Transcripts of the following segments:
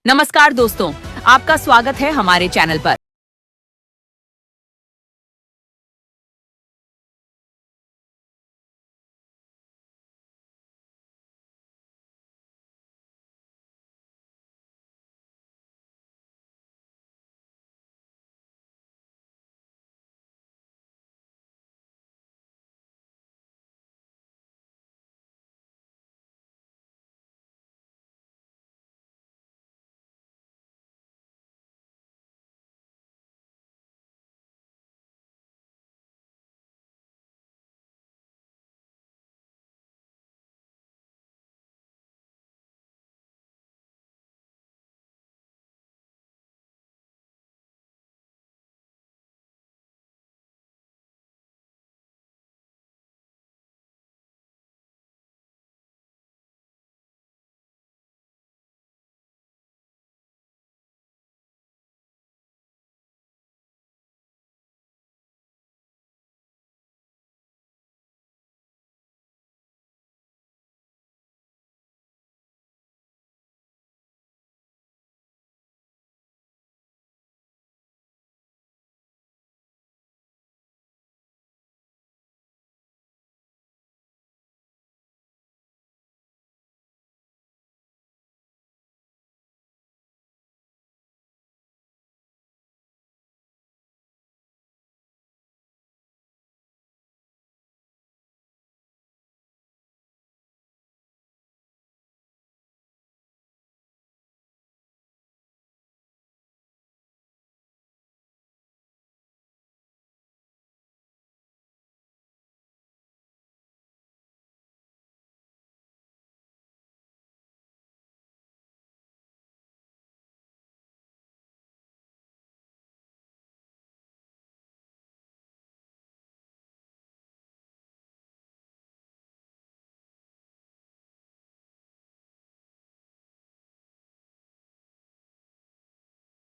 नमस्कार दोस्तों, आपका स्वागत है हमारे चैनल पर।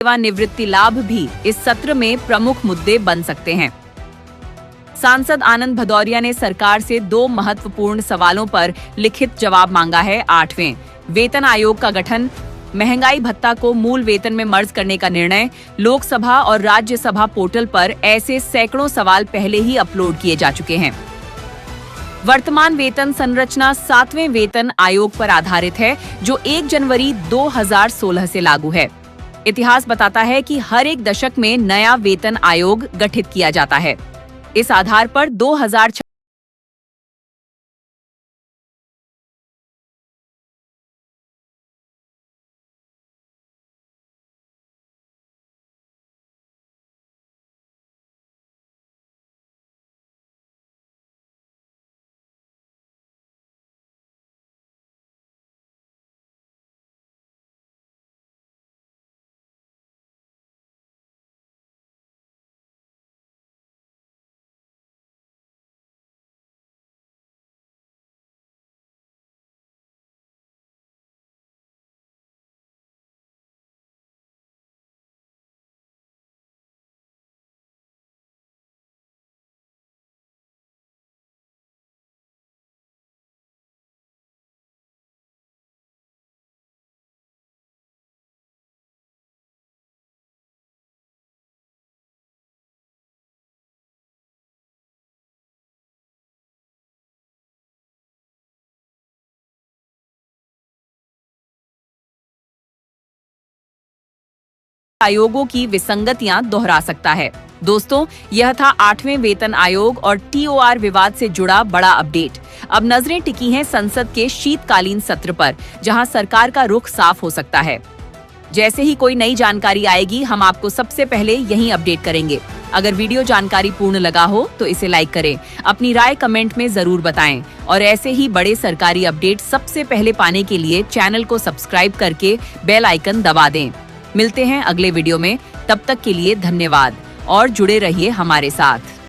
सेवानिवृत्ति लाभ भी इस सत्र में प्रमुख मुद्दे बन सकते हैं। सांसद आनंद भदौरिया ने सरकार से 2 महत्वपूर्ण सवालों पर लिखित जवाब मांगा है। 8वें वेतन आयोग का गठन, महंगाई भत्ता को मूल वेतन में मर्ज करने का निर्णय। लोकसभा और राज्यसभा पोर्टल पर ऐसे सैकड़ों सवाल पहले ही अपलोड किए जा चुके हैं। वर्तमान वेतन संरचना 7वें वेतन आयोग पर आधारित है, जो 1 जनवरी 2016 से लागू है। इतिहास बताता है कि हर एक दशक में नया वेतन आयोग गठित किया जाता है। इस आधार पर 2006 आयोगों की विसंगतियां दोहरा सकता है। दोस्तों, यह था 8वें वेतन आयोग और TOR विवाद से जुड़ा बड़ा अपडेट। अब नजरें टिकी हैं संसद के शीतकालीन सत्र पर, जहां सरकार का रुख साफ हो सकता है। जैसे ही कोई नई जानकारी आएगी, हम आपको सबसे पहले यहीं अपडेट करेंगे। अगर वीडियो जानकारी पूर्ण लगा हो तो इसे लाइक करें, अपनी राय कमेंट में जरूर बताएं और ऐसे ही बड़े सरकारी अपडेट सबसे पहले पाने के लिए चैनल को सब्सक्राइब करके बेल आइकन दबा दें। मिलते हैं अगले वीडियो में, तब तक के लिए धन्यवाद और जुड़े रहिए हमारे साथ।